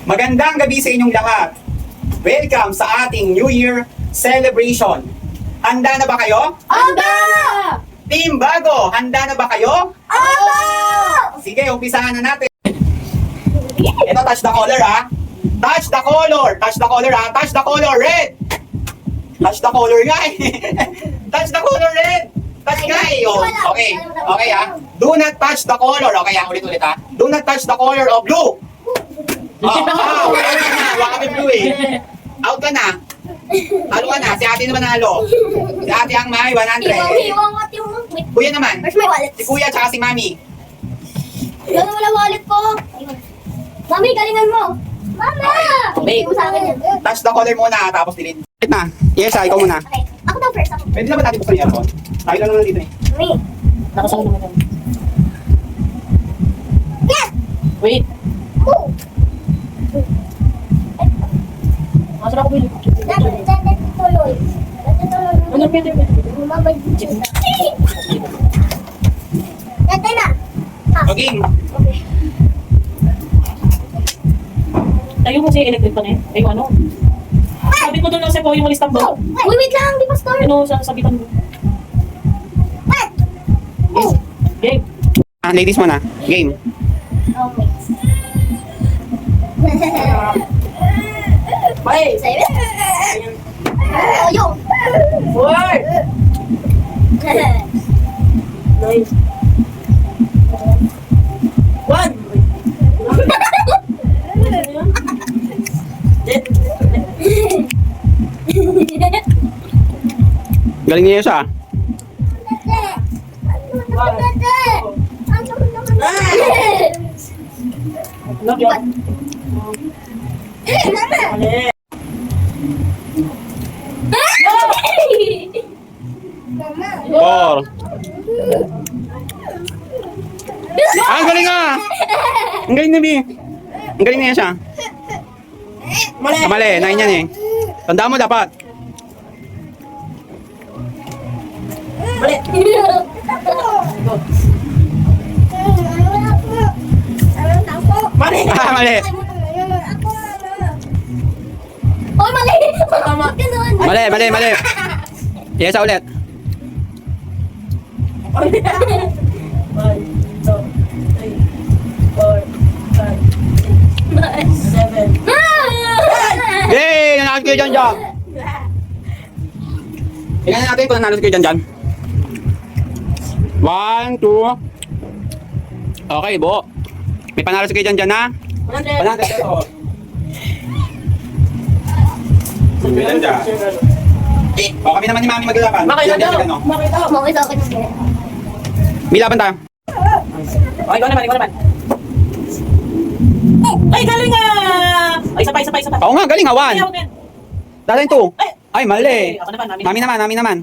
Magandang gabi sa inyong lahat. Welcome sa ating New Year celebration. Handa na ba kayo? Handa! Team Bago, handa na ba kayo? Handa! Sige, umpisahan na natin. Ito, touch the color ha. Touch the color. Touch the color ha. Touch the color, red. Touch the color nga eh. Touch the color, red. Touch nga eh. Oh, okay. Okay ha. Do not touch the color. Okay ha, ulit-ulit ha. Do not touch the color of blue. Wala kami blue eh. Out ka na. Halo ka na. Si ate naman nalo. Si ate ang may 100. Hiwang at yung... Wait, Kuya naman. where's my wallet? Si kuya tsaka si mami. Wala wallet ko. Mami, galingan mo. Mama! Wait. Hindi mo sa akin yan. Touch the color muna tapos delete. Wait na. Yes, ikaw muna. Okay. Ako daw first. Ako. Pwede naman natin buksan yung aircon. Tayo lang naman dito eh. Mami. Nakasama naman yan. Yes! Wait, Oh! masarap ako bilhin. Tuloy. Ano pwede? Nantay na. Okay. Tayo mo si electric pa na eh. Ay, ano? Sabit mo doon lang sa po yung listang Oh! mo. Wait lang. Di pa store. Ano, sabitan mo. Oh! Game. Ladies muna. Game. Oh, wait. Bye! Save it. Oh, yo. Four! Nice. One! Galing niya siya. Love you. Mali. Four. Ang galing ah! Ang galing na, Bi. Ang galing niya siya. Mali. Mali, 9 yan eh. Tandaan mo dapat. Mali. Mali. Mali. Oh, mali! Tama. Ganun. Mali. Yes, ulit. One, two, three, four, five, six, seven. Yay! Nanalo kayo dyan. Tingnan natin kung nanalo kayo dyan. 1, 2. Okay, Bo. May panalo kayo dyan ha? 100. 100 pesos. Bilang dyan. O, kami naman ni Mami maglalaban. Makita Bilang daw. dyan, ano? Makita. Mami sa akin yung May laban tayo. Okay, ikaw naman. Ay, galing nga! Ay, isa pa. Oo nga, galing ha, 1. Ay, ako din. Dadaling 2. Ay. Ay, mali. Ako naman, Mami naman.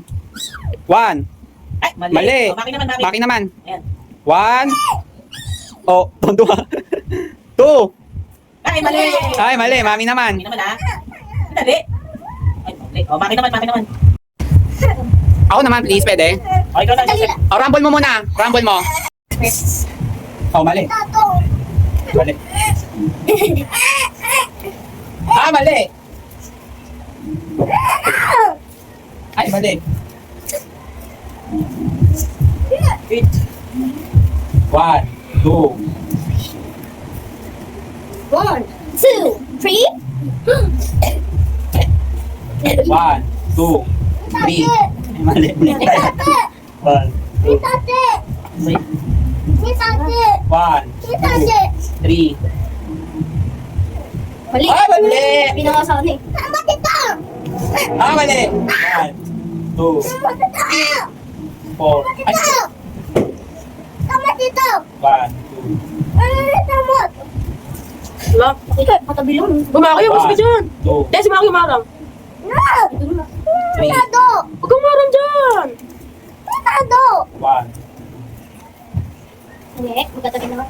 1. Ay, mali. Mali. Oh, Maki naman. Maki naman. Ayan. 1. Oh, tondo ha. 2. Ay, mali. Ay, mali. Mami naman. Maki naman, ha? Dali. Ay, mali. Oh, Maki naman. Ako naman, please, pwede. Okay, ikaw na. Dali lang. O, rumble mo muna. Rumble mo. Oh, mali. Tato. Mali. Mali. Ay, mali. Wait. 1, 2. 1, 2, 3. 1, 2, 3. Ay, mali. 1, 2, Tate! 3. Tate! 1, Tate! 3. Mali! Ay, mali! Pinaka sa akin eh. Tama dito! Mali. 1, 2, 4. Ay, Tama dito! 1, Tama! Wala. Patabi lang. Bumaki yung gusto dyan. 2, Dahil si Maki umarang. No! 3. Tado! Huwag kang umarang dyan. Tado! 1, Hindi, magkatabi naman.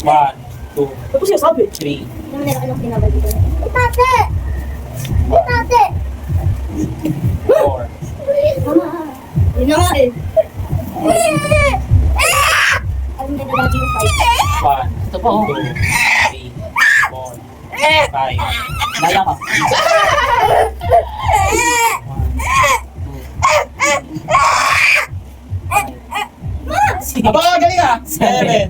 1, 2, Ano siya sabi? 3. Naman nila anong pinabal dito. Tate! Tate! 4. Mama! Yun na nga eh. Alam na lagi yung fight. 1, Ito po. 2, 3, 4, Five. Daya ka. Aba, galing ah. 7.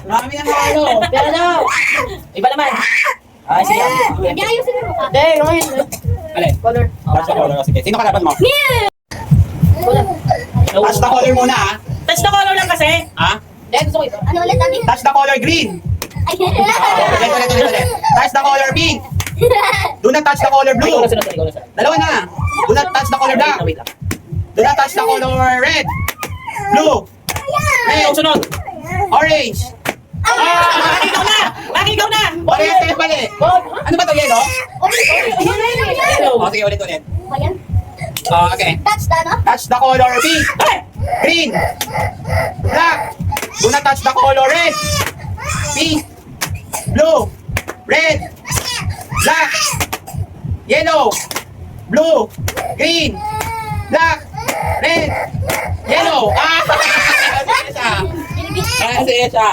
Marami na halo. Pero daw. Iba naman. Ay, sige. Hindi ayusin mo ka. Hindi, ngayon. Alin? Color. Touch the color. Sige. Sino kalaban mo? Touch the color muna ah. Touch the color lang kasi. Ah? Hindi, gusto ko ito. Ano ulit natin? Touch the color green. Ay, Ulit. Touch the color pink. Do not touch the color Ikaw blue. na sunod, ikaw na sunod. Dalawa na. Do not touch the color black. Wait lang. Do not touch the color red. Blue. Ikaw Red. sunod. Orange. Ah! Ikaw na! Ikaw na! Parehas kayo pala eh. Ano ba ito, yellow? Yellow. O, sige, ulit. Ayan. Okay. Touch the, no? Touch the color pink. Ay! Green. Black. Do not touch the color red. Pink. Blue. Red. Black. Yellow. Blue. Green. Black. Red. Yellow. Ah! Panalo si Esha.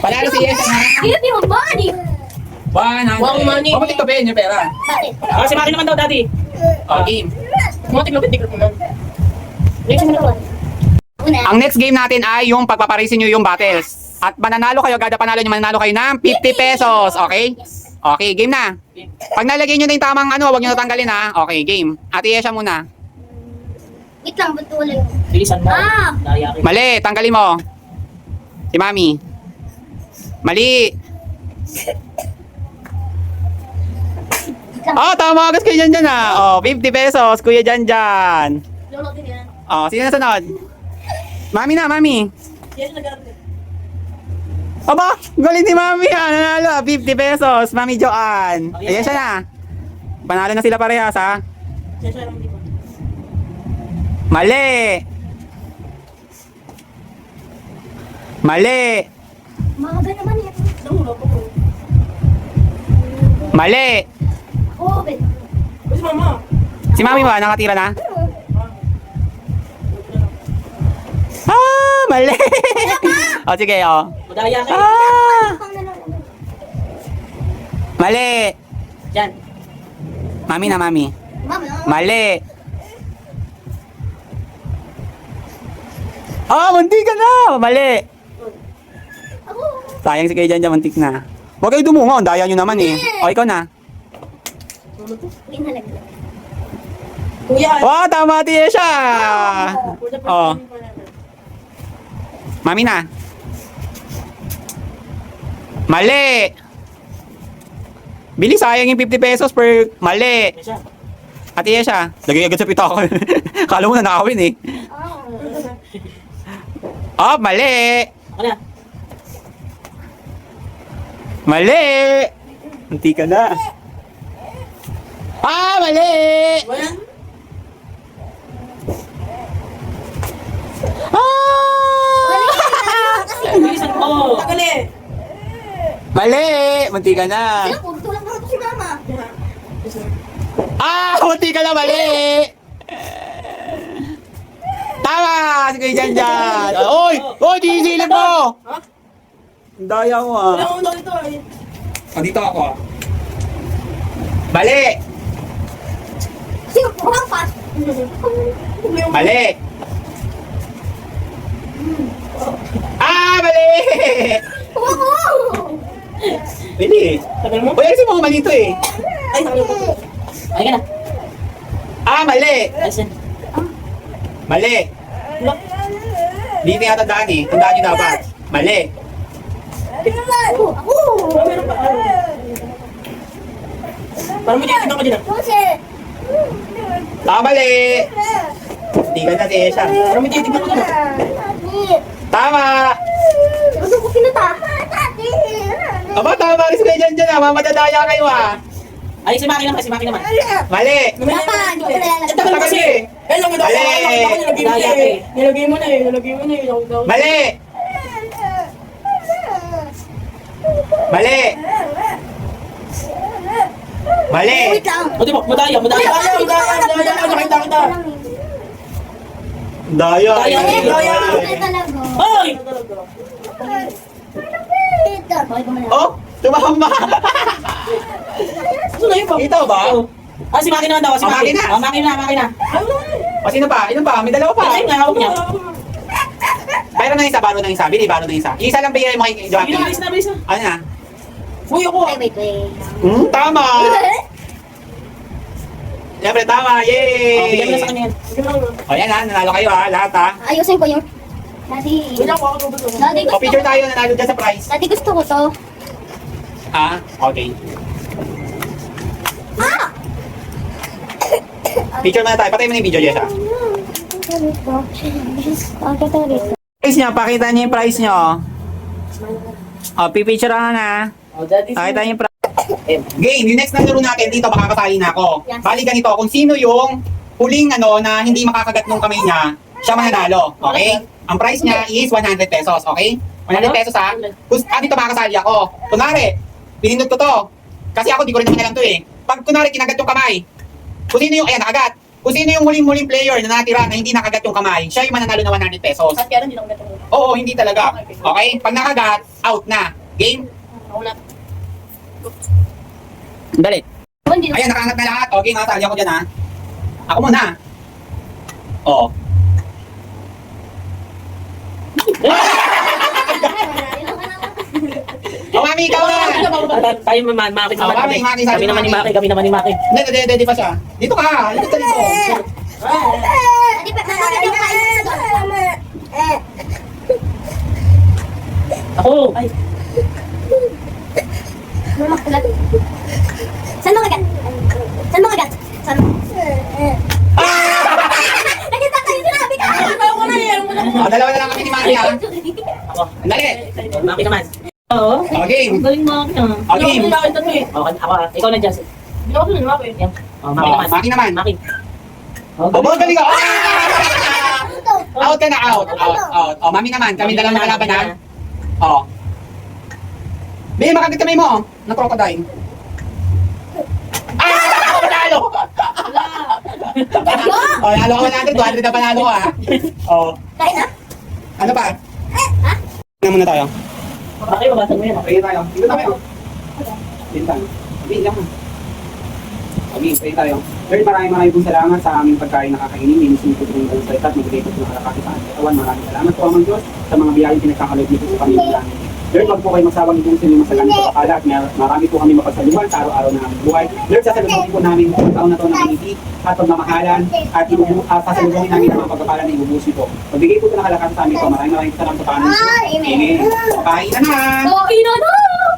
Panalo si Esha na. Give your money. 100. Wang money. Pabalik ka ba yun yung pera? Bakit? Ah, si Maki naman daw, daddy. Game. Mga tiglupit, tiglupit naman. Next mo Una. Ang next game natin ay yung pagpaparisin nyo yung battles. At mananalo kayo, kada panalo nyo, mananalo kayo ng 50 pesos. Okay? Okay, game na. Pag nalagay nyo na yung tamang ano, huwag nyo natanggalin ha. Okay, game. Ate Esha muna. Wait lang, ba't tuloy? Bilisan mo. Ah! Daya ka. Mali, tanggalin mo. Si Mami. Mali. Oh, tama agad kayo dyan ha. Oh, 50 pesos, Kuya Janjan. Lolo din yan. Oh, sino na sunod? Mami na, Mami. Yan yung nag-arte. Aba, galing ni Mami ha. Nanalo, 50 pesos. Mami Joanne. Ayan siya na. Panalo na sila parehas ha. Yan siya lang dito. Mali. Mali. Maaga naman yan. Namulo ko. Mali. Oo, Ben. Uy, mama. Si Mami ba, nakatira na? Ah, mali. O sige, o. Madaya ka. Ah, Pang nalala. mali. Yan. Mami na, Mami. Mama, no? Mali. Ah, munti ka na. Mali. Ako. Sayang si Kuya Janjan, muntik na. Huwag kayo dumungo, ang daya nyo naman eh. O, ikaw na. Pinalaglag. Kuya. Wow, tama tiya siya. Oh, Mami na. Mali. Bili, sayang yung 50 pesos per mali. Yan siya. Ate siya. Lagay agad sa pitaka. Kala mo na nakawin eh. Oh, mali. Ako na. Mali. Munti ka na. Ah, mali. Ayan. Ah! Bilisan mo. Tagali. Mali. Munti ka na. Sila, puro tulak naman si Mama. Ah, munti ka na, mali. Tama, si Kuya Janjan. Oy, oy, dinisilip mo. Ha? Ang daya mo ah. Wala akong dito. Dito ako ah. Mali. Sino, purang pas. Mali. Ah, mali. Ako! Mali. Tagal mo? Uy, kasi mga mali ito eh. Ay, tagal ko. Ay, ka na. Ah, mali. Asan? Mali. Hindi niya tandaan eh. Tandaan niyo dapat. Mali. Ako! Ako! Ah, meron pa. Parang may titignan ka dyan. Kasi, Tama, mali. Hindi ka na si Esha. Parang may titignan ka dyan. Tama. ano ko pinata? Aba, tama rin si Kuya Janjan ah. Mamadadaya kayo ah. Ay, si Maki naman, si Maki naman. Mali. Papa, hindi ko nalalagay. Tagal kasi. Eh, lang daw. Nilagay mo na eh. Nilagay mo na eh. Mali. Mali. Mali. Wait lang. O, di ba? Madaya. Nakita kita. Daya. Daya. Wait talaga. Hoy! Wait lang. Bakit ba Oh, Tumama. Ano na yun pa? Ito ba? Si Maki naman daw. Si Oh, Maki. Maki na. Maki na. O sino pa? Ilan pa? May dalawa pa. Ayun nga, huwag niya. Bayro ng isa, baro ng isa. Bili, baro ng isa. Isa lang bigay mo kay Joaquin. Bilis na. Ano na? Uy, ako. Ay, wait. Tama. Siyempre, tama. Bigyan mo na sa Yay! kanya yan. O yan ha, nanalo kayo ha, lahat ha. Ayusin ko yung... Daddy. Wala ko ako. Daddy, O gusto picture ko. tayo, nanalo dyan sa prize. Daddy, gusto ko to. Ah, okay. Ah! Picture muna tayo. Patay mo na yung video, Jessa. Price niya, pakita niyo yung price niyo. O, pipicture ka na. Oh, daddy. Pakita niyo yung price. Game, yung next na laro natin dito, makakasali na ako. Yes. Bali ganito, kung sino yung huling na hindi makakagat ng kamay niya, siya mananalo. Okay? Ang price niya is 100 pesos, okay? 100 pesos ha. Dito makakasali ako. Kunwari, pinindot ko to. Kasi ako di ko rin naman alam to eh. Pag kunwari kinagat yung kamay, kung sino yung, ayan, nakagat. Kung sino yung huling player na natira na hindi nakagat yung kamay, siya yung mananalo na 100 pesos. At kaya hindi lang ganito. Oo, hindi talaga. Okay? Pag nakagat, out na. Game? Wala. Dali. Hindi na. Ayan, nakaangat na lahat. Okay, makasali ako dyan ha. Ako muna. Oo. O, mami, ikaw na. Tayo naman, Maki Oh, Maki, Maki, sabi Kami naman ni Maki. Maki, kami naman ni Maki. Hindi pa siya. Dito ka. Dito ka dito. Daddy, pa namin yung kain sa doon. Ako. Ay. Mama, kagat. Saan mo kagat? Saan mo kagat? Saan mo? Nakita tayo sinabi ka! Ako na yan. O, dalawa na lang kami ni Maki ha. Ako. Dali. Maki naman. Oo. O, game. Galing Maki na. O, game. Okay, ako ah. Ikaw na, Jesse. Hindi ako na Maki. Yan. Oh, Maki O, naman. Maki naman. Maki. O, boss, galing ka. Out ka na, out. Out. O, mami naman. Kami dalawa na kalaban ha. O. Be, makagat kamay mo. Na crocodile. Panalo! O, lalo ka 100. 200 na panalo ka ha. O. Kain na? Ano pa? Ha? Tingnan muna tayo. Maki, mabasa mo yan. Okay tayo. Dito tayo. Dito tayo. Okay, lang. Okay, pray tayo. Lord, maraming pong salamat sa aming pagkain nakakainin. Minisin ko itong dalang salita at magbigay po ng kalakati sa aming katawan. Maraming salamat po, Amang Diyos, sa mga biyayang pinagkakalob niyo po sa pamilya namin. Lord, wag po kayo magsawang itong sa inyong masaganang pagpapala at marami po kami mapasaluhan sa araw-araw na aming buhay. Lord, sasalubungin po namin ang taon na to ng initi at pagmamahalan at sasalubungin namin ang mga pagpapala na ibubuhos nito. Magbigay po ito ng kalakati sa amin po. Maraming salamat sa Panginoon. Amen. Kain na na! Kain na na!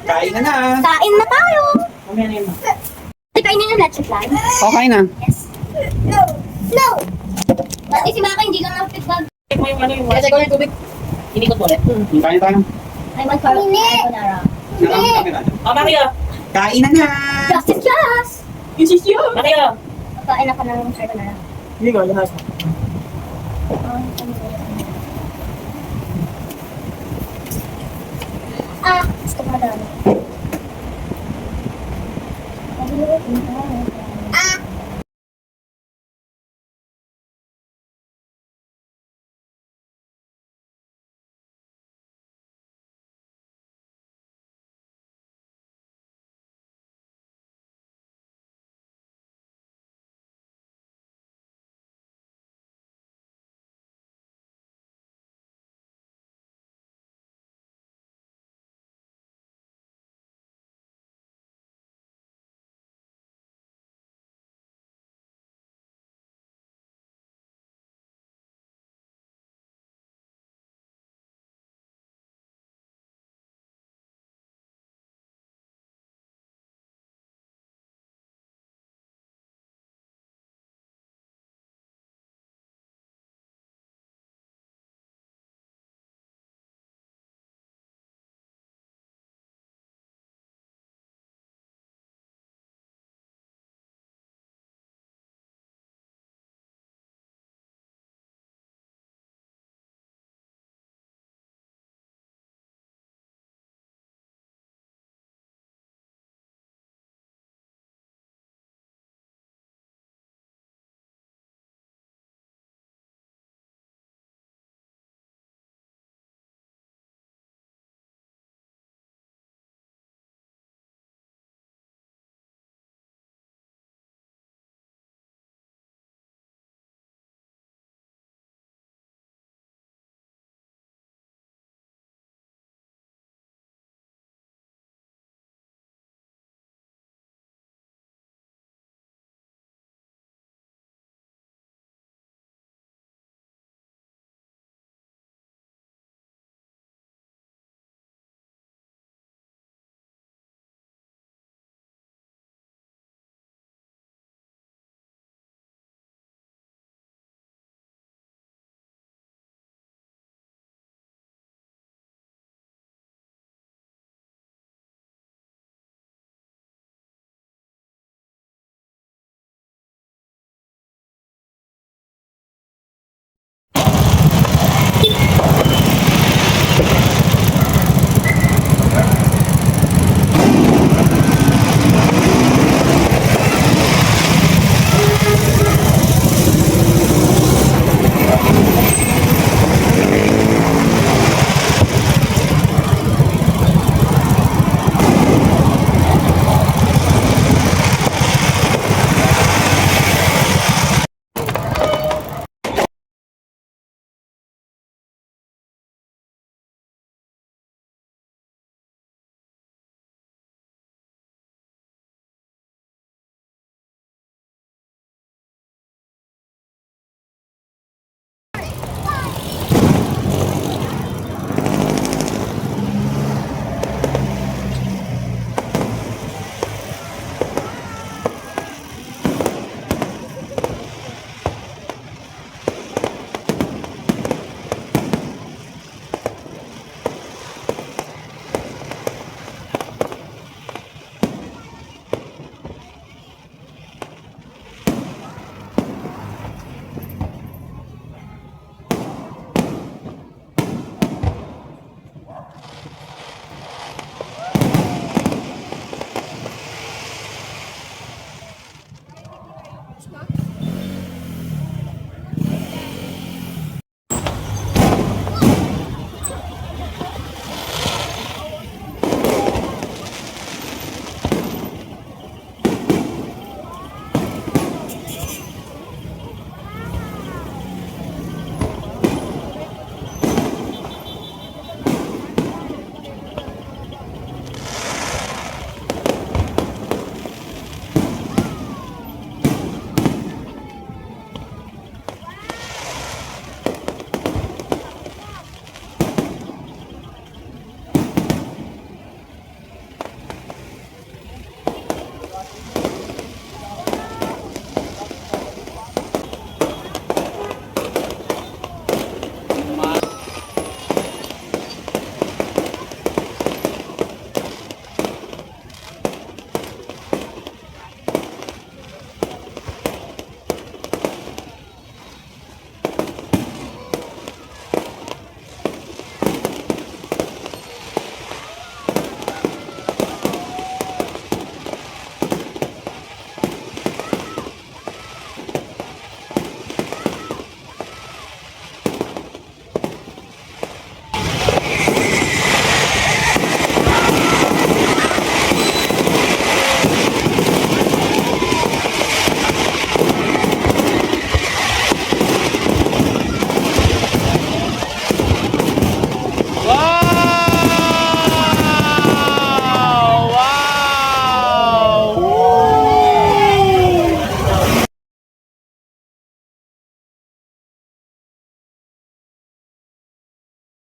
Kain na na! Kain na tayo! Mamaya na yun. Kainin yung let's fly. Okay na. Yes. No! No! Dati si Maka hindi lang napigdag. Check mo yung ano yung... Kaya ko yung tubig. Inikot mo ulit. Kain tayo. I want carbonara. Nakakita camera. Oh, Maki ah. Kain na na! Justice Class! Yung sisyo. Maki ah. Kain na ka na ng carbonara. Hindi ko, lahat. Ah! Gusto ko na dami.